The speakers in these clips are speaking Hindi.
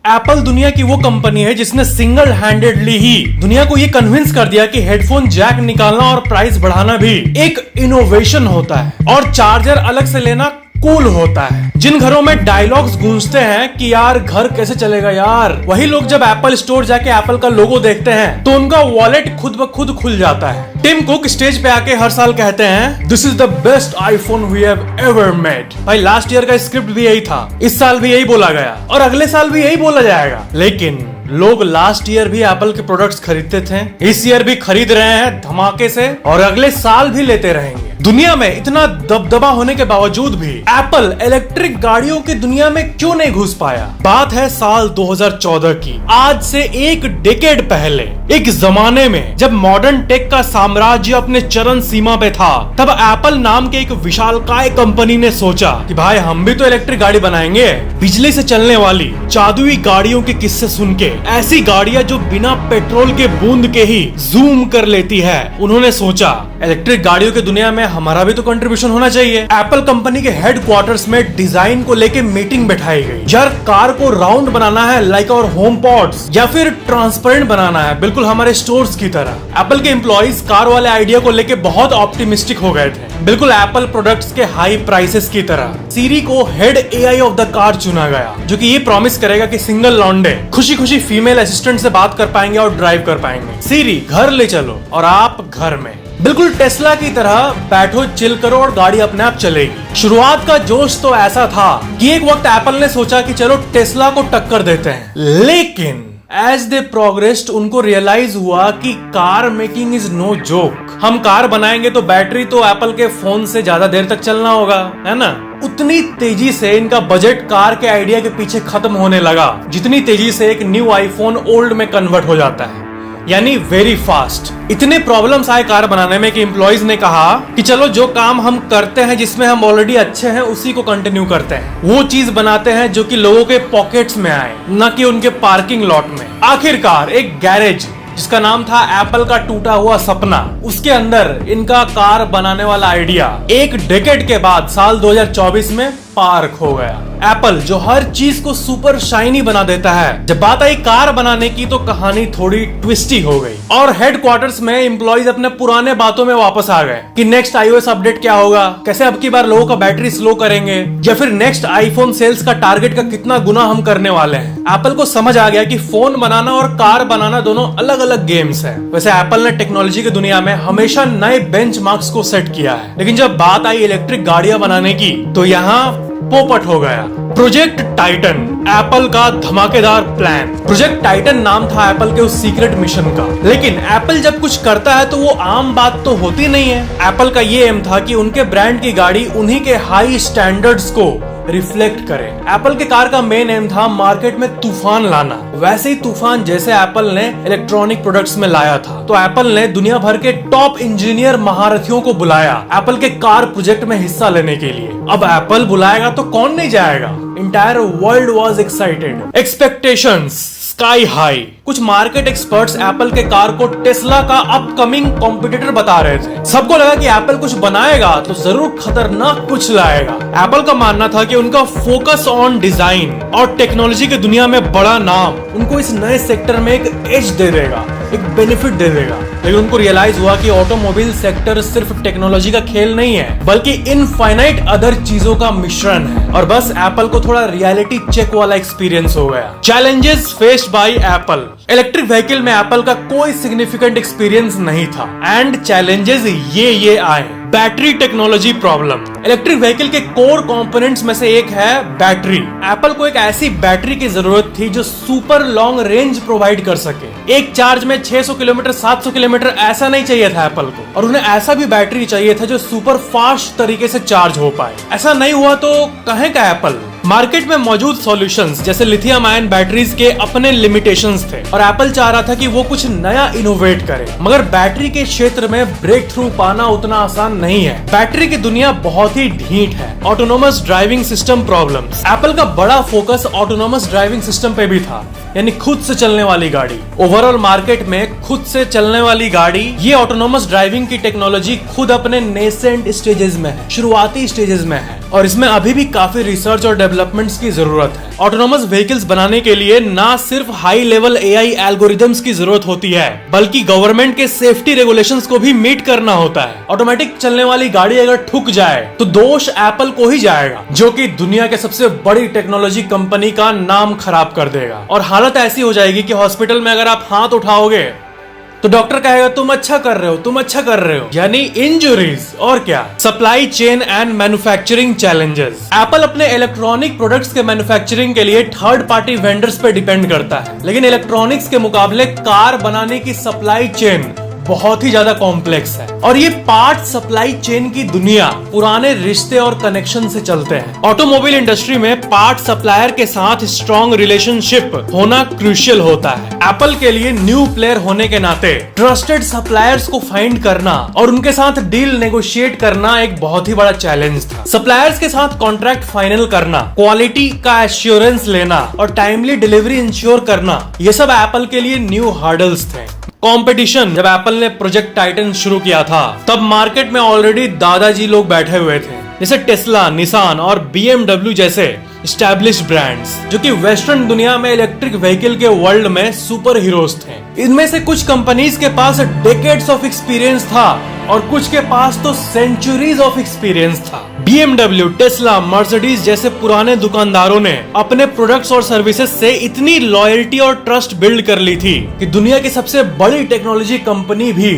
एप्पल दुनिया की वो कंपनी है जिसने सिंगल हैंडेडली ही दुनिया को ये कन्विंस कर दिया कि हेडफोन जैक निकालना और प्राइस बढ़ाना भी एक इनोवेशन होता है और चार्जर अलग से लेना कूल होता है। जिन घरों में डायलॉग्स गूंजते हैं कि यार घर कैसे चलेगा यार, वही लोग जब एप्पल स्टोर जाके एप्पल का लोगो देखते हैं तो उनका वॉलेट खुद ब खुद खुल जाता है। टिम कुक स्टेज पे आके हर साल कहते हैं this is the best iPhone we have ever made. भाई लास्ट ईयर का स्क्रिप्ट भी यही था, इस साल भी यही बोला गया और अगले साल भी यही बोला जाएगा। लेकिन लोग लास्ट ईयर भी एप्पल के प्रोडक्ट्स खरीदते थे, इस ईयर भी खरीद रहे हैं धमाके से और अगले साल भी लेते रहेंगे। दुनिया में इतना दबदबा होने के बावजूद भी एप्पल इलेक्ट्रिक गाड़ियों की दुनिया में क्यों नहीं घुस पाया? बात है साल 2014 की। आज से एक डेकेड पहले, एक जमाने में जब मॉडर्न टेक का साम्राज्य अपने चरम सीमा पे था, तब एप्पल नाम के एक विशालकाय कंपनी ने सोचा कि भाई हम भी तो इलेक्ट्रिक गाड़ी बनाएंगे। बिजली से चलने वाली जादुई गाड़ियों के किस्से सुन के, ऐसी गाड़ियां जो बिना पेट्रोल के बूंद के ही जूम कर लेती है, उन्होंने सोचा इलेक्ट्रिक गाड़ियों की दुनिया में हमारा भी तो कंट्रीब्यूशन होना चाहिए। एप्पल कंपनी के हेडक्वार्टर्स में डिजाइन को लेके मीटिंग बैठाई गई। यार कार को राउंड बनाना है लाइक और होम पॉड्स, या फिर ट्रांसपेरेंट बनाना है बिल्कुल हमारे स्टोर्स की तरह। एप्पल के एम्प्लॉइज कार वाले आइडिया को लेके बहुत ऑप्टिमिस्टिक हो गए थे, बिल्कुल एप्पल प्रोडक्ट्स के हाई प्राइसेस की तरह। सीरी को head AI of the car चुना गया, जो कि ये प्रॉमिस करेगा कि सिंगल लॉन्डे खुशी खुशी फीमेल असिस्टेंट से बात कर पाएंगे और ड्राइव कर पाएंगे। सीरी घर ले चलो और आप घर में, बिल्कुल टेस्ला की तरह बैठो चिल करो और गाड़ी अपने आप चलेगी। शुरुआत का जोश तो ऐसा था कि एक वक्त एप्पल ने सोचा कि चलो टेस्ला को टक्कर देते हैं, लेकिन एज दे प्रोग्रेस्ड उनको रियलाइज हुआ कि car making is no joke. हम कार बनाएंगे तो बैटरी तो एप्पल के फोन से ज्यादा देर तक चलना होगा, है ना। उतनी तेजी से इनका बजट कार के आइडिया के पीछे खत्म होने लगा जितनी तेजी से एक न्यू आईफोन ओल्ड में कन्वर्ट हो जाता है, यानी वेरी फास्ट। इतने प्रॉब्लम्स आए कार बनाने में कि एम्प्लॉइज ने कहा कि चलो जो काम हम करते हैं जिसमें हम ऑलरेडी अच्छे हैं उसी को कंटिन्यू करते हैं, वो चीज बनाते हैं जो कि लोगों के पॉकेट्स में आए, न कि उनके पार्किंग लॉट में। आखिरकार एक गैरेज जिसका नाम था एप्पल का टूटा हुआ सपना, उसके अंदर इनका कार बनाने वाला आइडिया एक डेकेड के बाद साल 2024 में पार्क हो गया। एप्पल जो हर चीज को सुपर शाइनी बना देता है, जब बात आई कार बनाने की तो कहानी थोड़ी ट्विस्टी हो गई और हेडक्वार्टर्स में एम्प्लॉइज अपने पुराने बातों में वापस आ गए कि नेक्स्ट iOS अपडेट क्या होगा, कैसे अब की बार लोगों का बैटरी स्लो करेंगे, या फिर नेक्स्ट आईफोन सेल्स का टारगेट का कितना गुना हम करने वाले हैं। एप्पल को समझ आ गया कि फोन बनाना और कार बनाना दोनों अलग अलग गेम्स है। वैसे एप्पल ने टेक्नोलॉजी की दुनिया में हमेशा नए बेंचमार्क्स को सेट किया है, लेकिन जब बात आई इलेक्ट्रिक गाड़ियां बनाने की तो यहाँ पोपट हो गया। प्रोजेक्ट टाइटन, एप्पल का धमाकेदार प्लान। प्रोजेक्ट टाइटन नाम था एप्पल के उस सीक्रेट मिशन का, लेकिन एप्पल जब कुछ करता है तो वो आम बात तो होती नहीं है। एप्पल का ये एम था कि उनके ब्रांड की गाड़ी उन्हीं के हाई स्टैंडर्ड्स को रिफ्लेक्ट करे। एप्पल के कार का मेन एम था मार्केट में तूफान लाना, वैसे ही तूफान जैसे एप्पल ने इलेक्ट्रॉनिक प्रोडक्ट्स में लाया था, तो एप्पल ने दुनिया भर के टॉप इंजीनियर महारथियों को बुलाया एप्पल के कार प्रोजेक्ट में हिस्सा लेने के लिए। अब एप्पल बुलाएगा तो कौन नहीं जाएगा। Entire world was excited, expectations sky high. कुछ मार्केट एक्सपर्ट्स एप्पल के कार को टेस्ला का अपकमिंग कॉम्पिटिटर बता रहे थे। सबको लगा कि एप्पल कुछ बनाएगा तो जरूर खतरनाक कुछ लाएगा। एप्पल का मानना था कि उनका फोकस ऑन डिजाइन और टेक्नोलॉजी की दुनिया में बड़ा नाम उनको इस नए सेक्टर में एक एज दे देगा, एक बेनिफिट दे देगा। लेकिन उनको रियलाइज हुआ कि ऑटोमोबाइल सेक्टर सिर्फ टेक्नोलॉजी का खेल नहीं है, बल्कि इनफाइनाइट अदर चीजों का मिश्रण है। और बस एप्पल को थोड़ा रियलिटी चेक वाला एक्सपीरियंस हो गया। Challenges faced by Apple. Electric vehicle में एप्पल का कोई सिग्निफिकेंट एक्सपीरियंस नहीं था एंड चैलेंजेस ये आए। Battery technology problem. Electric vehicle के कोर कंपोनेंट्स में से एक है बैटरी। एप्पल को एक ऐसी बैटरी की जरूरत थी जो सुपर लॉन्ग रेंज प्रोवाइड कर सके। एक चार्ज में 600 किलोमीटर 700 किलोमीटर ऐसा नहीं चाहिए था एप्पल को, और उन्हें ऐसा भी बैटरी चाहिए था जो सुपर फास्ट तरीके से चार्ज हो पाए। ऐसा नहीं हुआ तो कहें का एप्पल। मार्केट में मौजूद सॉल्यूशंस जैसे लिथियम आयन बैटरीज के अपने लिमिटेशंस थे और एप्पल चाह रहा था कि वो कुछ नया इनोवेट करे, मगर बैटरी के क्षेत्र में ब्रेक थ्रू पाना उतना आसान नहीं है। बैटरी की दुनिया बहुत ही ढीठ है। Autonomous driving system problems. Apple का बड़ा फोकस ऑटोनोमस ड्राइविंग सिस्टम पे भी था, यानी खुद से चलने वाली गाड़ी। ओवरऑल मार्केट में खुद से चलने वाली गाड़ी, ये ऑटोनोमस ड्राइविंग की टेक्नोलॉजी खुद अपने नेसेंट स्टेजेस में है, शुरुआती स्टेजेस में है। और इसमें अभी भी काफी रिसर्च और डेवलपमेंट्स की जरूरत है। ऑटोनोमस व्हीकल्स बनाने के लिए ना सिर्फ हाई लेवल एआई एल्गोरिदम्स की जरूरत होती है, बल्कि गवर्नमेंट के सेफ्टी रेगुलेशंस को भी मीट करना होता है। ऑटोमेटिक चलने वाली गाड़ी अगर ठुक जाए तो दोष एप्पल को ही जाएगा, जो कि दुनिया के सबसे बड़ी टेक्नोलॉजी कंपनी का नाम खराब कर देगा। और हालत ऐसी हो जाएगी कि हॉस्पिटल में अगर आप हाथ उठाओगे तो डॉक्टर कहेगा तुम अच्छा कर रहे हो, तुम अच्छा कर रहे हो, यानी इंजुरीज। और क्या, supply chain and manufacturing challenges. Apple अपने इलेक्ट्रॉनिक प्रोडक्ट्स के मैन्युफैक्चरिंग के लिए थर्ड पार्टी वेंडर्स पे डिपेंड करता है, लेकिन इलेक्ट्रॉनिक्स के मुकाबले कार बनाने की सप्लाई चेन बहुत ही ज्यादा कॉम्प्लेक्स है। और ये पार्ट सप्लाई चेन की दुनिया पुराने रिश्ते और कनेक्शन से चलते हैं। ऑटोमोबाइल इंडस्ट्री में पार्ट सप्लायर के साथ स्ट्रॉन्ग रिलेशनशिप होना क्रूशियल होता है। एप्पल के लिए न्यू प्लेयर होने के नाते ट्रस्टेड सप्लायर्स को फाइंड करना और उनके साथ डील नेगोशिएट करना एक बहुत ही बड़ा चैलेंज था। सप्लायर्स के साथ कॉन्ट्रैक्ट फाइनल करना, क्वालिटी का एश्योरेंस लेना और टाइमली डिलीवरी इंश्योर करना, ये सब एप्पल के लिए न्यू हर्डल्स थे। कंपटीशन, जब एप्पल ने प्रोजेक्ट टाइटन शुरू किया था तब मार्केट में ऑलरेडी दादाजी लोग बैठे हुए थे, जैसे टेस्ला, निसान और BMW जैसे एस्टैब्लिश्ड ब्रांड्स, जो कि वेस्टर्न दुनिया में इलेक्ट्रिक व्हीकल के वर्ल्ड में सुपर हीरोज थे। इनमें से कुछ कंपनीज के पास डेकेड्स ऑफ एक्सपीरियंस था और कुछ के पास तो सेंचुरीज ऑफ एक्सपीरियंस था। BMW, टेस्ला, मर्सिडीज जैसे पुराने दुकानदारों ने अपने प्रोडक्ट्स और सर्विसेज से इतनी लॉयल्टी और ट्रस्ट बिल्ड कर ली थी कि दुनिया की सबसे बड़ी टेक्नोलॉजी कंपनी भी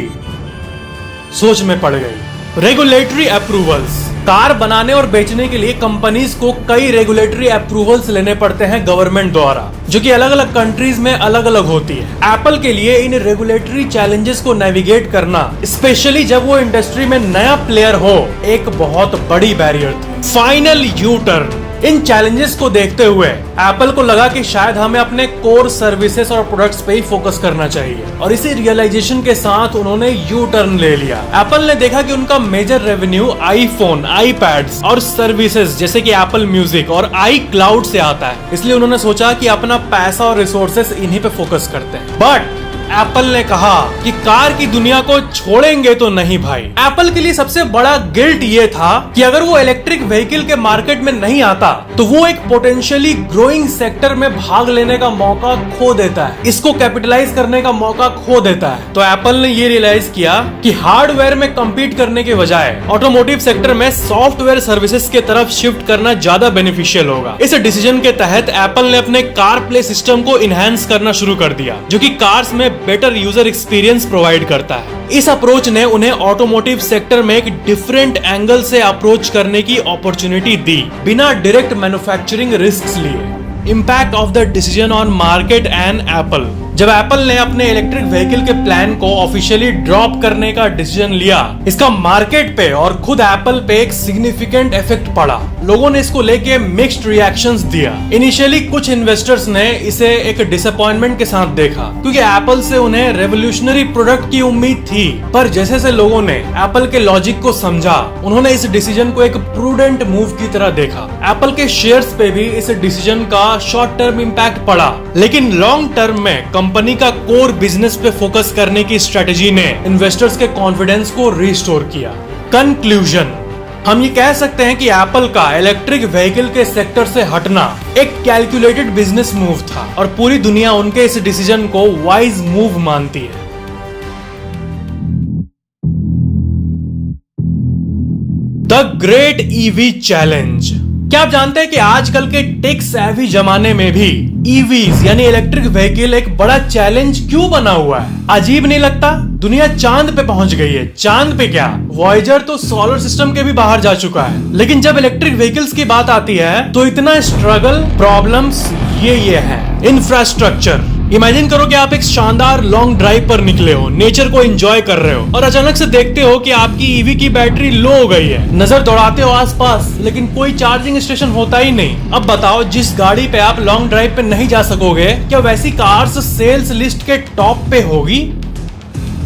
सोच में पड़ गई। रेगुलेटरी अप्रूवल्स, कार बनाने और बेचने के लिए कंपनीज को कई रेगुलेटरी अप्रूवल्स लेने पड़ते हैं गवर्नमेंट द्वारा, जो कि अलग अलग कंट्रीज में अलग अलग होती है। एप्पल के लिए इन रेगुलेटरी चैलेंजेस को नेविगेट करना, स्पेशली जब वो इंडस्ट्री में नया प्लेयर हो, एक बहुत बड़ी बैरियर थी। फाइनल यू टर्न, इन चैलेंजेस को देखते हुए एप्पल को लगा कि शायद हमें अपने कोर सर्विसेज और प्रोडक्ट्स पे ही फोकस करना चाहिए, और इसी रियलाइजेशन के साथ उन्होंने यू टर्न ले लिया। एप्पल ने देखा कि उनका मेजर रेवेन्यू आईफोन, आईपैड्स और सर्विसेज जैसे कि एप्पल म्यूजिक और आई क्लाउड से आता है, इसलिए उन्होंने सोचा कि अपना पैसा और रिसोर्सेस इन्हीं पे फोकस करते हैं। बट एप्पल ने कहा कि कार की दुनिया को छोड़ेंगे तो नहीं भाई। एप्पल के लिए सबसे बड़ा गिल्ट ये था कि अगर वो इलेक्ट्रिक व्हीकल के मार्केट में नहीं आता तो वो एक पोटेंशियली ग्रोइंग सेक्टर में भाग लेने का मौका खो देता है, इसको कैपिटलाइज करने का मौका खो देता है। तो एप्पल ने ये रियलाइज किया कि हार्डवेयर में कम्पीट करने के बजाय ऑटोमोटिव सेक्टर में सॉफ्टवेयर सर्विसेज के तरफ शिफ्ट करना ज्यादा बेनिफिशियल होगा। इस डिसीजन के तहत एप्पल ने अपने कार प्ले सिस्टम को इनहेंस करना शुरू कर दिया, जो कि कार्स में बेटर यूजर एक्सपीरियंस प्रोवाइड करता है। इस अप्रोच ने उन्हें ऑटोमोटिव सेक्टर में एक डिफरेंट एंगल से अप्रोच करने की अपॉर्चुनिटी दी, बिना डायरेक्ट मैन्युफैक्चरिंग रिस्क्स लिए। Impact of the decision on market and Apple, जब एप्पल ने अपने इलेक्ट्रिक व्हीकल के प्लान को ऑफिशियली ड्रॉप करने का डिसीजन लिया, इसका मार्केट पे और खुद एप्पल पे एक सिग्निफिकेंट इफेक्ट पड़ा। लोगों ने इसको लेके मिक्स्ड रिएक्शंस दिया। इनिशियली कुछ इन्वेस्टर्स ने इसे एक डिसअपॉइंटमेंट के साथ देखा, क्योंकि एप्पल से उन्हें रेवोल्यूशनरी प्रोडक्ट की उम्मीद थी। पर जैसे जैसे लोगों ने एप्पल के लॉजिक को समझा, उन्होंने इस डिसीजन को एक प्रूडेंट मूव की तरह देखा। एप्पल के शेयर्स पे भी इस डिसीजन का शॉर्ट टर्म इम्पैक्ट पड़ा, लेकिन लॉन्ग टर्म में कंपनी का कोर बिजनेस पे फोकस करने की स्ट्रेटेजी ने इन्वेस्टर्स के कॉन्फिडेंस को रिस्टोर किया। कंक्लूजन, हम ये कह सकते हैं कि एप्पल का इलेक्ट्रिक व्हीकल के सेक्टर से हटना एक कैलकुलेटेड बिजनेस मूव था, और पूरी दुनिया उनके इस डिसीजन को वाइज मूव मानती है। The great EV challenge. क्या आप जानते हैं कि आजकल के टेक सेवी जमाने में भी ईवीज यानी इलेक्ट्रिक व्हीकल एक बड़ा चैलेंज क्यों बना हुआ है? अजीब नहीं लगता? दुनिया चांद पे पहुंच गई है। चांद पे क्या, वॉयेजर तो सोलर सिस्टम के भी बाहर जा चुका है। लेकिन जब इलेक्ट्रिक व्हीकल्स की बात आती है तो इतना स्ट्रगल, प्रॉब्लम्स ये है। इंफ्रास्ट्रक्चर, इमेजिन करो कि आप एक शानदार लॉन्ग ड्राइव पर निकले हो, नेचर को एंजॉय कर रहे हो, और अचानक से देखते हो कि आपकी ईवी की बैटरी लो हो गई है। नजर दौड़ाते हो आसपास, लेकिन कोई चार्जिंग स्टेशन होता ही नहीं। अब बताओ, जिस गाड़ी पे आप लॉन्ग ड्राइव पे नहीं जा सकोगे, क्या वैसी कार्स सेल्स लिस्ट के टॉप पे होगी?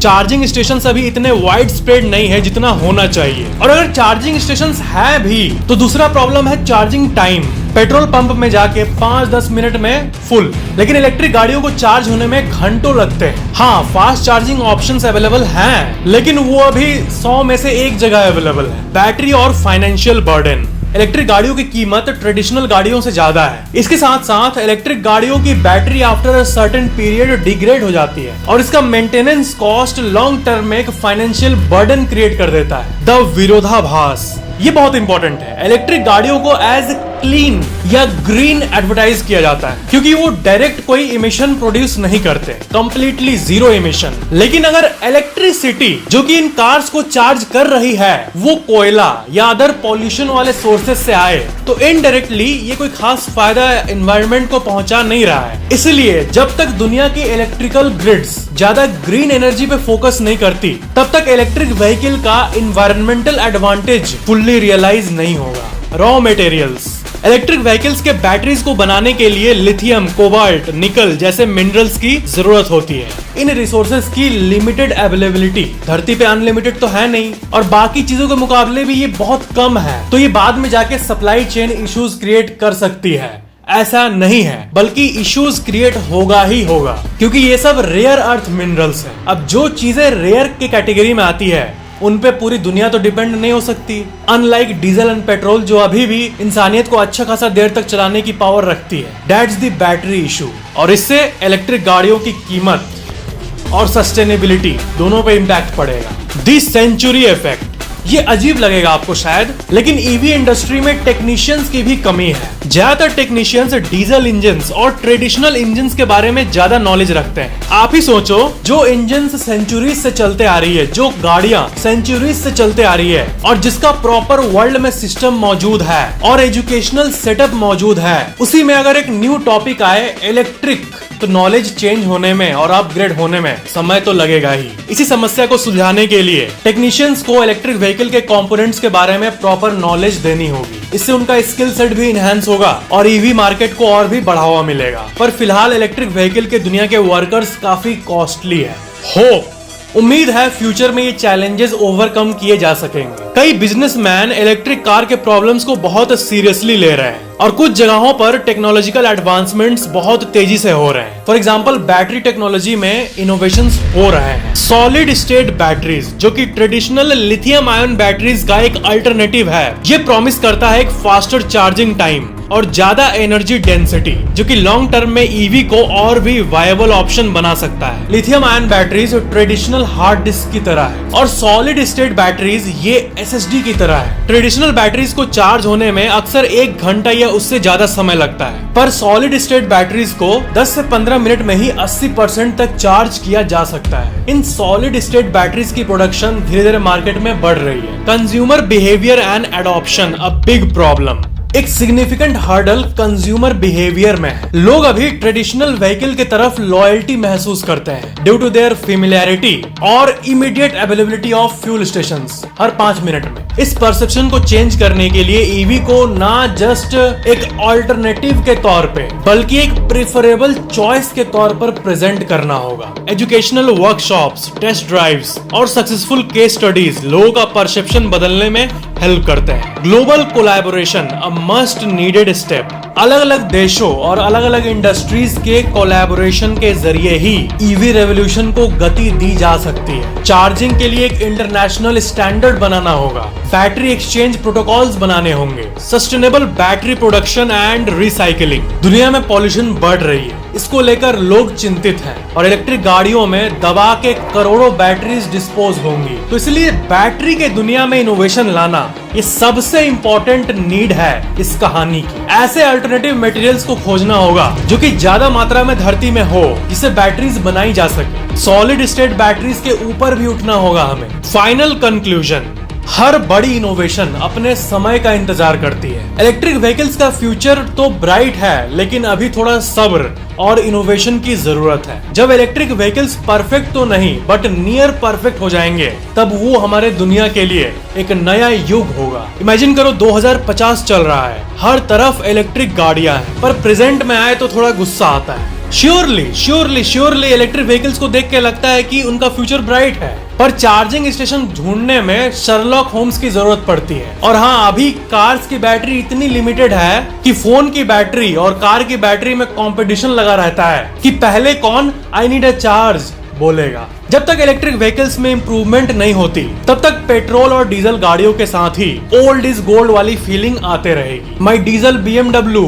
चार्जिंग स्टेशन अभी इतने वाइड स्प्रेड नहीं है जितना होना चाहिए, और अगर चार्जिंग स्टेशन है भी तो दूसरा प्रॉब्लम है चार्जिंग टाइम। पेट्रोल पंप में जाके 5-10 मिनट में फुल, लेकिन इलेक्ट्रिक गाड़ियों को चार्ज होने में घंटों लगते हैं। हाँ, फास्ट चार्जिंग ऑप्शंस अवेलेबल हैं, लेकिन वो अभी 100 में से एक जगह अवेलेबल है। बैटरी और फाइनेंशियल बर्डन, इलेक्ट्रिक गाड़ियों की कीमत ट्रेडिशनल गाड़ियों से ज्यादा है। इसके साथ साथ इलेक्ट्रिक गाड़ियों की battery after a certain period degrade हो जाती है और इसका मेंटेनेंस कॉस्ट लॉन्ग टर्म में एक फाइनेंशियल बर्डन क्रिएट कर देता है। द विरोधाभास, ये बहुत इंपॉर्टेंट है। इलेक्ट्रिक गाड़ियों को एज क्लीन या ग्रीन एडवर्टाइज किया जाता है क्योंकि वो डायरेक्ट कोई इमिशन प्रोड्यूस नहीं करते, कंप्लीटली जीरो इमिशन। लेकिन अगर इलेक्ट्रिसिटी जो कि इन कार्स को चार्ज कर रही है वो कोयला या अदर पॉल्यूशन वाले सोर्सेज से आए तो इनडायरेक्टली ये कोई खास फायदा एनवायरनमेंट को पहुंचा नहीं रहा है। इसलिए जब तक दुनिया की इलेक्ट्रिकल ग्रिड्स ज्यादा ग्रीन एनर्जी पे फोकस नहीं करती तब तक इलेक्ट्रिक व्हीकल का एनवायरमेंटल एडवांटेज फुल्ली रियलाइज नहीं होगा। रॉ मटेरियल्स, इलेक्ट्रिक व्हीकल्स के बैटरीज को बनाने के लिए लिथियम, कोबाल्ट, निकल जैसे मिनरल्स की जरूरत होती है। इन रिसोर्सेज की लिमिटेड अवेलेबिलिटी धरती पे अनलिमिटेड तो है नहीं और बाकी चीजों के मुकाबले भी ये बहुत कम है, तो ये बाद में जाके सप्लाई चेन इश्यूज क्रिएट कर सकती है। ऐसा नहीं है, बल्कि इश्यूज क्रिएट होगा ही होगा क्योंकि ये सब रेयर अर्थ मिनरल्स है। अब जो चीजें रेयर के कैटेगरी में आती है उन पे पूरी दुनिया तो डिपेंड नहीं हो सकती, अनलाइक डीजल एंड पेट्रोल जो अभी भी इंसानियत को अच्छा खासा देर तक चलाने की पावर रखती है। दैट्स द बैटरी इशू और इससे इलेक्ट्रिक गाड़ियों की कीमत और सस्टेनेबिलिटी दोनों पे इम्पैक्ट पड़ेगा। द सेंचुरी इफेक्ट, ये अजीब लगेगा आपको शायद, लेकिन ईवी इंडस्ट्री में टेक्नीशियंस की भी कमी है। ज्यादातर टेक्नीशियंस डीजल इंजन्स और ट्रेडिशनल इंजन्स के बारे में ज्यादा नॉलेज रखते हैं। आप ही सोचो, जो इंजन्स सेंचुरीज से चलते आ रही है, जो गाड़ियां सेंचुरीज से चलते आ रही है और जिसका प्रॉपर वर्ल्ड में सिस्टम मौजूद है और एजुकेशनल सेटअप मौजूद है, उसी में अगर एक न्यू टॉपिक आए इलेक्ट्रिक, तो नॉलेज चेंज होने में और अपग्रेड होने में समय तो लगेगा ही। इसी समस्या को सुलझाने के लिए टेक्नीशियंस को इलेक्ट्रिक व्हीकल के कंपोनेंट्स के बारे में प्रॉपर नॉलेज देनी होगी। इससे उनका स्किल सेट भी इनहेंस होगा और ईवी मार्केट को और भी बढ़ावा मिलेगा। पर फिलहाल इलेक्ट्रिक व्हीकल के दुनिया के वर्कर्स काफी कॉस्टली है। होप, उम्मीद है फ्यूचर में ये चैलेंजेस ओवरकम किए जा सकेंगे। कई बिजनेसमैन इलेक्ट्रिक कार के प्रॉब्लम्स को बहुत सीरियसली ले रहे हैं और कुछ जगहों पर टेक्नोलॉजिकल एडवांसमेंट्स बहुत तेजी से हो रहे हैं। फॉर एग्जांपल बैटरी टेक्नोलॉजी में इनोवेशंस हो रहे हैं। सॉलिड स्टेट बैटरीज जो कि ट्रेडिशनल लिथियम आयन बैटरीज का एक अल्टरनेटिव है, ये प्रॉमिस करता है एक फास्टर चार्जिंग टाइम और ज्यादा एनर्जी डेंसिटी जो कि लॉन्ग टर्म में ईवी को और भी वायबल ऑप्शन बना सकता है। Lithium ion batteries traditional hard disk की तरह है और सॉलिड स्टेट बैटरीज ये एसएसडी की तरह है। ट्रेडिशनल बैटरीज को चार्ज होने में अक्सर 1 घंटा या उससे ज्यादा समय लगता है, पर सॉलिड स्टेट बैटरीज को 10 से 15 मिनट में ही 80% तक चार्ज किया जा सकता है। इन सॉलिड स्टेट बैटरीज की प्रोडक्शन धीरे धीरे मार्केट में बढ़ रही है। Consumer behaviour and adoption a big problem, एक सिग्निफिकेंट हर्डल कंज्यूमर बिहेवियर में है। लोग अभी ट्रेडिशनल व्हीकल की तरफ लॉयल्टी महसूस करते हैं ड्यू टू देयर फेमिलियरिटी और immediate availability of fuel stations her 5 minute में। इस परसेप्शन को चेंज करने के लिए ईवी को ना जस्ट एक ऑल्टरनेटिव के तौर पे बल्कि एक प्रेफरेबल चॉइस के तौर पर प्रेजेंट करना होगा। एजुकेशनल वर्कशॉप्स, टेस्ट ड्राइव्स और सक्सेसफुल केस स्टडीज लोगों का परसेप्शन बदलने में हेल्प करते हैं। Global collaboration a must needed step, अलग अलग देशों और अलग अलग इंडस्ट्रीज के कोलैबोरेशन के जरिए ही ईवी रेवोल्यूशन को गति दी जा सकती है। चार्जिंग के लिए एक इंटरनेशनल स्टैंडर्ड बनाना होगा, बैटरी एक्सचेंज प्रोटोकॉल्स बनाने होंगे, sustainable battery production and recycling. दुनिया में पॉल्यूशन बढ़ रही है, इसको लेकर लोग चिंतित हैं और इलेक्ट्रिक गाड़ियों में दबा के करोड़ों बैटरीज डिस्पोज होंगी। तो इसलिए बैटरी के दुनिया में इनोवेशन लाना ये सबसे इंपॉर्टेंट नीड है इस कहानी की। ऐसे अल्टरनेटिव मटेरियल्स को खोजना होगा जो कि ज्यादा मात्रा में धरती में हो, जिससे बैटरीज बनाई जा सके। सॉलिड स्टेट बैटरीज के ऊपर भी उठना होगा हमें। फाइनल कंक्लूजन, हर बड़ी इनोवेशन अपने समय का इंतजार करती है। इलेक्ट्रिक व्हीकल्स का फ्यूचर तो ब्राइट है, लेकिन अभी थोड़ा सब्र और इनोवेशन की जरूरत है। जब इलेक्ट्रिक व्हीकल्स परफेक्ट तो नहीं बट नियर परफेक्ट हो जाएंगे, तब वो हमारे दुनिया के लिए एक नया युग होगा। इमेजिन करो 2050 चल रहा है, हर तरफ इलेक्ट्रिक गाड़ियां हैं, पर प्रेजेंट में आए तो थोड़ा गुस्सा आता है। श्योरली इलेक्ट्रिक व्हीकल्स को देख के लगता है कि उनका फ्यूचर ब्राइट है, पर चार्जिंग स्टेशन ढूंढने में शर्लॉक होम्स की जरूरत पड़ती है। और हाँ, अभी कार्स की बैटरी इतनी लिमिटेड है कि फोन की बैटरी और कार की बैटरी में कंपटीशन लगा रहता है कि पहले कौन आई नीड अ चार्ज बोलेगा। जब तक इलेक्ट्रिक व्हीकल्स में इंप्रूवमेंट नहीं होती तब तक पेट्रोल और डीजल गाड़ियों के साथ ही ओल्ड इज गोल्ड वाली फीलिंग आते रहेगी। माई डीजल BMW।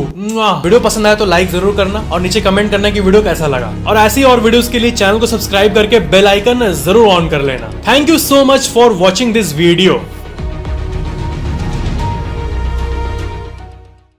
वीडियो पसंद आया तो लाइक जरूर करना और नीचे कमेंट करना कि वीडियो कैसा लगा, और ऐसी और वीडियोस के लिए चैनल को सब्सक्राइब करके बेल आइकन जरूर ऑन कर लेना। Thank you so much for watching this video.